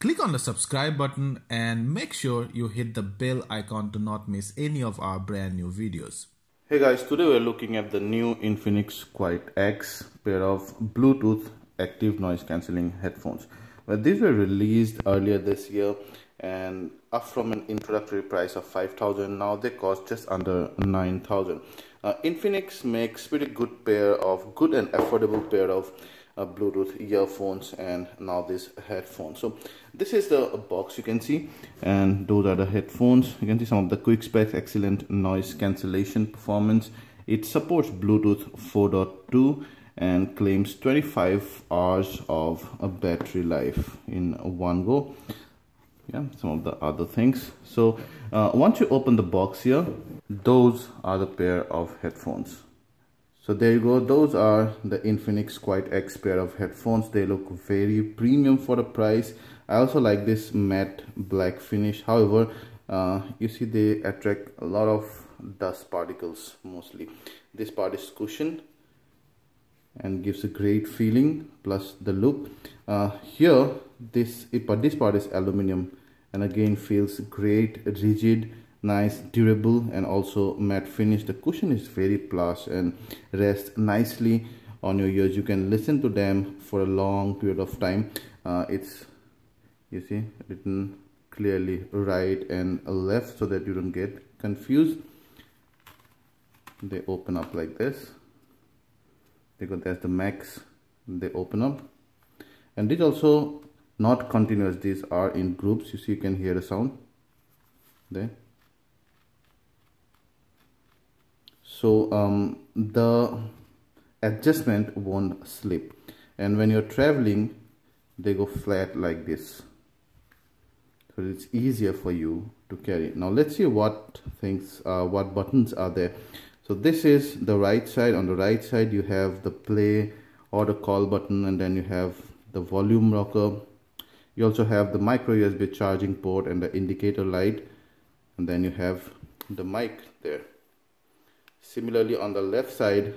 Click on the subscribe button and make sure you hit the bell icon to not miss any of our brand new videos. Hey guys, today we're looking at the new Infinix Quiet X pair of Bluetooth active noise cancelling headphones. Well, these were released earlier this year and up from an introductory price of 5,000, now they cost just under 9,000. Infinix makes pretty good and affordable pair of Bluetooth earphones and now this headphone. So this is the box you can see, and those are the headphones. You can see some of the quick specs, excellent noise cancellation performance. It supports Bluetooth 4.2 and claims 25 hours of a battery life in one go. Yeah, some of the other things. So once you open the box here, those are the pair of headphones. So there you go, those are the Infinix Quiet X pair of headphones. They look very premium for the price. I also like this matte black finish. However, you see they attract a lot of dust particles mostly. This part is cushioned and gives a great feeling, plus the look. Here, this part is aluminum and again feels great, rigid, nice, durable, and also matte finish. The cushion is very plush and rests nicely on your ears. You can listen to them for a long period of time. It's, you see, written clearly right and left so that you don't get confused. They open up like this. There's the max. They open up, and these also not continuous. These are in groups. You see, you can hear the sound there. So the adjustment won't slip, and when you're traveling they go flat like this, so it's easier for you to carry. Now let's see what buttons are there. So this is the right side. On the right side you have the play or the call button, and then you have the volume rocker. You also have the micro USB charging port and the indicator light, and then you have the mic there. Similarly on the left side,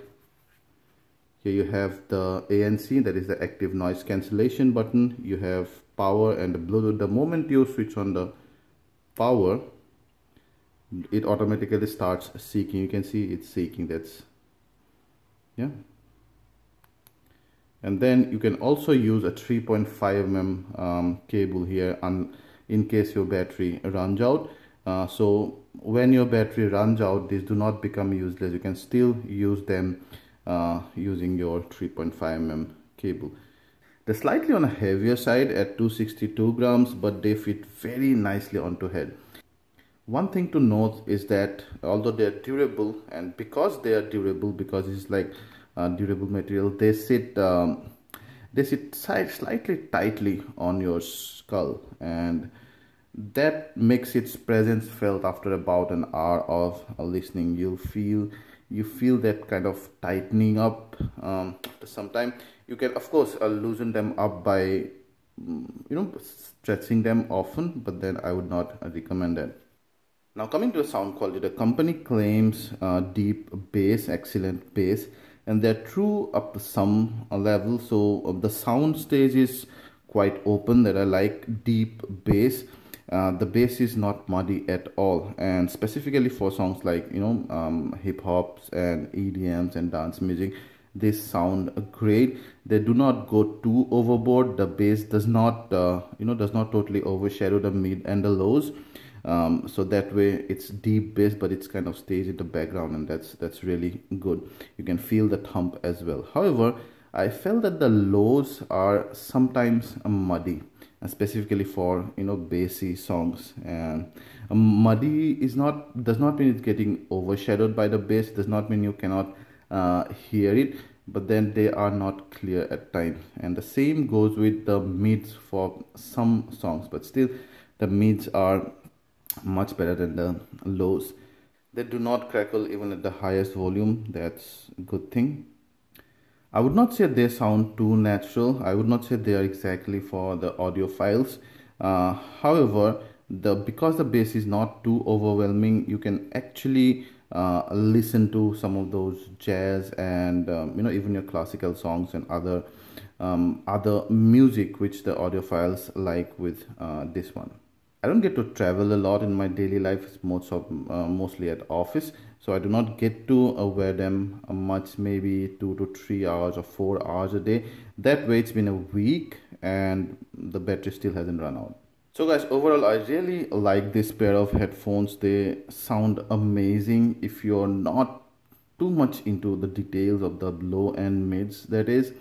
here you have the ANC, that is the active noise cancellation button. You have power and the Bluetooth. The moment you switch on the power, it automatically starts seeking. You can see it's seeking. That's, yeah. And then you can also use a 3.5 mm cable here in case your battery runs out. So when your battery runs out, these do not become useless. You can still use them using your 3.5 mm cable. They're slightly on a heavier side at 262 grams, but they fit very nicely onto head. One thing to note is that although they are durable, and because they are durable, because it's like durable material, they sit slightly tightly on your skull, and that makes its presence felt after about an hour of listening. You feel that kind of tightening up after some time. You can of course loosen them up by stretching them often, but then I would not recommend that. Now coming to the sound quality, the company claims deep bass, excellent bass, and they're true up to some level. So the Soundstage is quite open, that I like deep bass. The bass is not muddy at all, and specifically for songs like hip hops and EDMs and dance music, they sound great. They do not go too overboard. The bass does not totally overshadow the mid and the lows. So that way it's deep bass, but it's kind of stays in the background, and that's really good. You can feel the thump as well. However, I felt that the lows are sometimes muddy, and specifically for bassy songs. And muddy does not mean it's getting overshadowed by the bass. Does not mean you cannot hear it, but then they are not clear at times. And the same goes with the mids for some songs, but still the mids are much better than the lows. They do not crackle even at the highest volume. That's a good thing. I would not say they sound too natural. I would not say they are exactly for the audiophiles. However, because the bass is not too overwhelming, you can actually listen to some of those jazz and even your classical songs and other music which the audiophiles like with this one. I don't get to travel a lot in my daily life. It's mostly at office, so I do not get to wear them much. Maybe 2 to 3 hours or 4 hours a day. That way, it's been a week, and the battery still hasn't run out. So guys, overall, I really like this pair of headphones. They sound amazing. If you're not too much into the details of the low and mids, that is,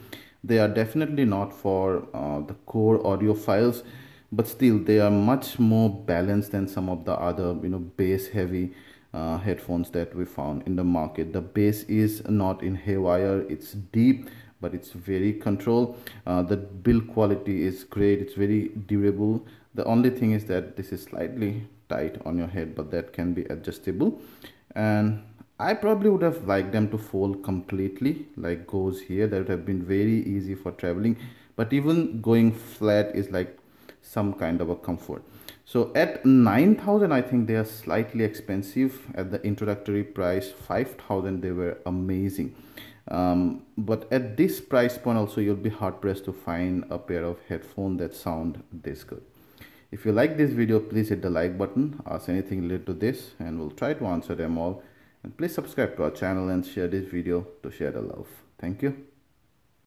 they are definitely not for the core audiophiles, but still they are much more balanced than some of the other bass heavy headphones that we found in the market. The bass is not in haywire, it's deep, but it's very controlled. The build quality is great, it's very durable. The only thing is that this is slightly tight on your head, but that can be adjustable. And I probably would have liked them to fold completely like goes here. That would have been very easy for traveling, but even going flat is like some kind of a comfort. So at 9,000, I think they are slightly expensive. At the introductory price 5,000, they were amazing. But at this price point also, you'll be hard pressed to find a pair of headphones that sound this good. If you like this video, please hit the like button, ask anything related to this, and we'll try to answer them all. And please subscribe to our channel and share this video to share the love. Thank you.